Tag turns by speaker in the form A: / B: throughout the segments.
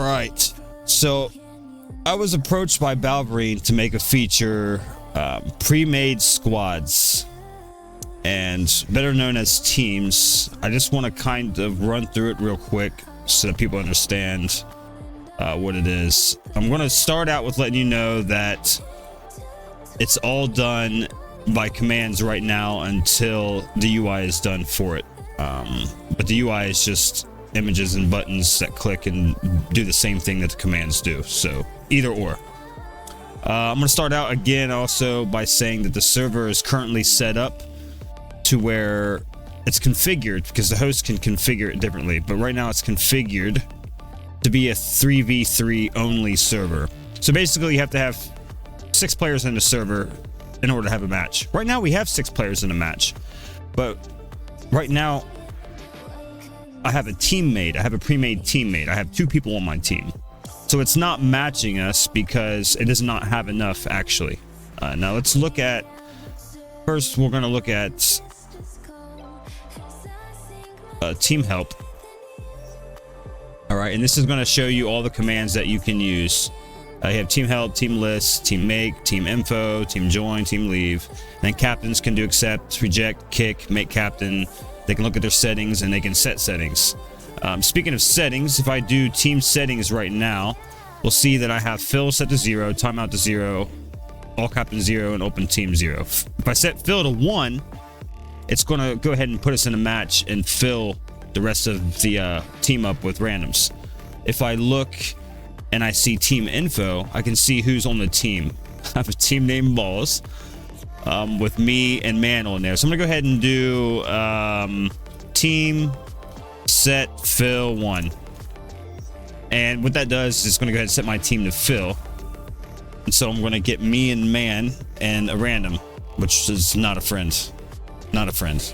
A: right. So I was approached by Balverine to make a feature, pre-made squads, and better known as teams. I just want to kind of run through it real quick so that people understand what it is. I'm going to start out with letting you know that it's all done by commands right now until the UI is done for it. But the UI is just images and buttons that click and do the same thing that the commands do. So either or. I'm going to start out again also by saying that the server is currently set up to where it's configured, because the host can configure it differently, but right now it's configured to be a 3v3 only server. So basically you have to have 6 players in the server in order to have a match. Right now we have 6 players in a match, but right now I have a teammate. I have a pre-made teammate. I have 2 people on my team. So it's not matching us because it does not have enough actually. Now let's look at, first we're going to look at team help. All right, and this is going to show you all the commands that you can use. You have team help, team list, team make, team info, team join, team leave. And then captains can do accept, reject, kick, make captain. They can look at their settings and they can set settings. Speaking of settings, if I do team settings right now, we'll see that I have fill set to 0, timeout to 0, all captain 0, and open team 0. If I set fill to 1, it's going to go ahead and put us in a match and fill the rest of the team up with randoms. If I look and I see team info, I can see who's on the team. I have a team named Balls with me and Mantle in there. So I'm going to go ahead and do team set fill 1. And what that does is it's going to go ahead and set my team to fill. And so I'm going to get me and Man and a random, which is not a friend. Not a friend.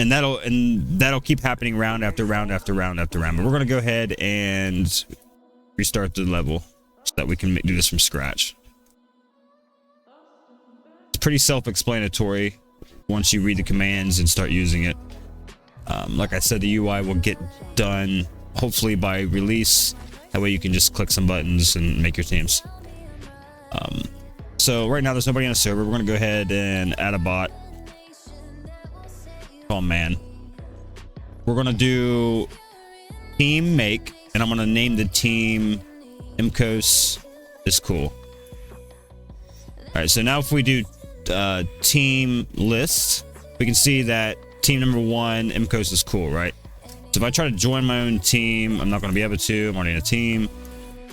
A: And that'll keep happening round after round after round after round. But we're going to go ahead and restart the level so that we can do this from scratch. It's pretty self-explanatory once you read the commands and start using it. Like I said, the UI will get done hopefully by release. That way you can just click some buttons and make your teams. So right now there's nobody on the server. We're going to go ahead and add a bot. Call Man. We're going to do team make, and I'm going to name the team mkos is cool. All right, so now if we do team list, we can see that team number 1 mkos is cool, right? So if I try to join my own team, I'm not going to be able to. I'm already in a team.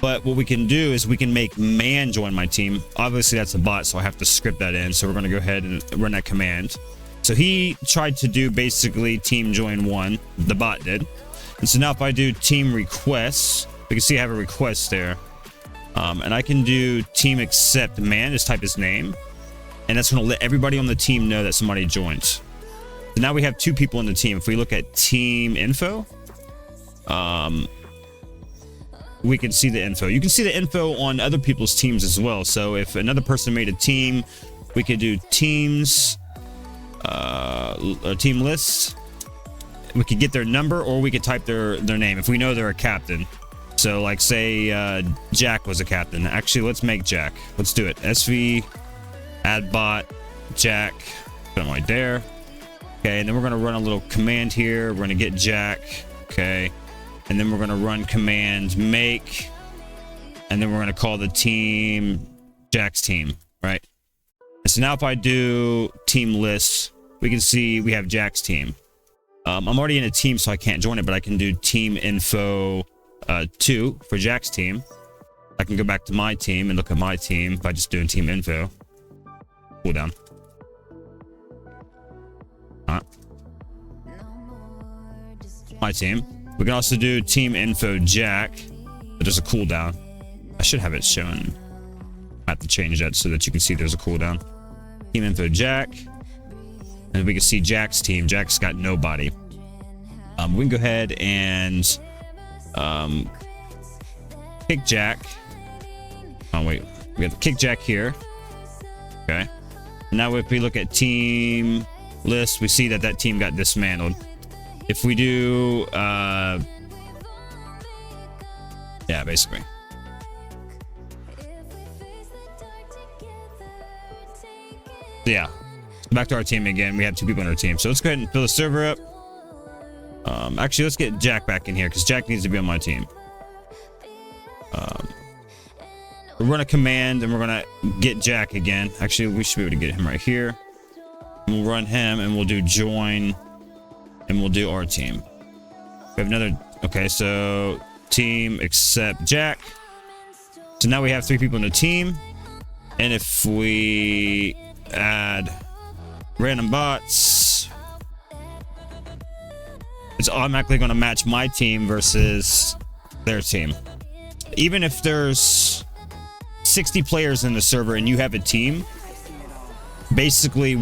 A: But what we can do is we can make Man join my team. Obviously that's a bot, so I have to script that in. So we're going to go ahead and run that command. So he tried to do basically team join 1, the bot did. And so now if I do team requests, we can see I have a request there. And I can do team accept Man, just type his name. And that's going to let everybody on the team know that somebody joined. So now we have 2 people in the team. If we look at team info, we can see the info. You can see the info on other people's teams as well. So if another person made a team, we could do teams, team list. We could get their number, or we could type their name if we know they're a captain. So like say Jack was a captain. Actually, let's make Jack. Let's do it. SV add bot Jack. Put him right there. Okay, and then we're gonna run a little command here. We're gonna get Jack. Okay. And then we're going to run command make, and then we're going to call the team Jack's team, right? And so now if I do team list, we can see we have Jack's team. I'm already in a team, so I can't join it, but I can do team info 2 for Jack's team. I can go back to my team and look at my team by just doing team info. Cool down. All right. My team. We can also do team info Jack, but there's a cooldown. I should have it shown. I have to change that so that you can see there's a cooldown. Team info Jack, and we can see Jack's team. Jack's got nobody. We can go ahead and kick Jack. Oh wait, we have to kick Jack here. Okay. Now if we look at team list, we see that that team got dismantled. If we do, yeah, basically. Yeah, back to our team again. We have 2 people on our team, so let's go ahead and fill the server up. Actually, let's get Jack back in here because Jack needs to be on my team. We'll run a command and we're gonna get Jack again. Actually, we should be able to get him right here. We'll run him and we'll do join, and we'll do our team. We have another. Okay, so team accept Jack. So now we have 3 people in the team, and if we add random bots, it's automatically going to match my team versus their team. Even if there's 60 players in the server and you have a team, basically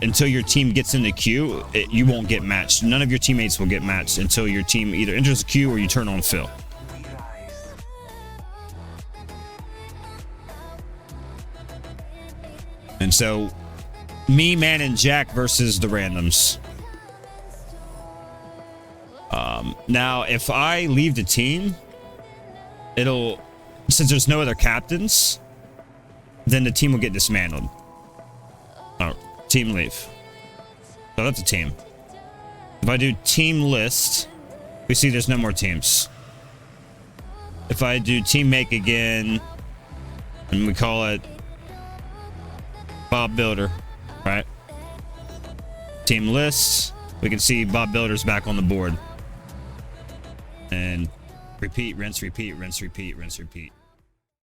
A: until your team gets in the queue, you won't get matched. None of your teammates will get matched until your team either enters the queue or you turn on fill. And so me, Man, and Jack versus the randoms. Now, if I leave the team, since there's no other captains, then the team will get dismantled. Oh, team leave. So that's a team. If I do team list, we see there's no more teams. If I do team make again, and we call it Bob Builder, right? Team list, we can see Bob Builder's back on the board. And repeat, rinse, repeat, rinse, repeat, rinse, repeat.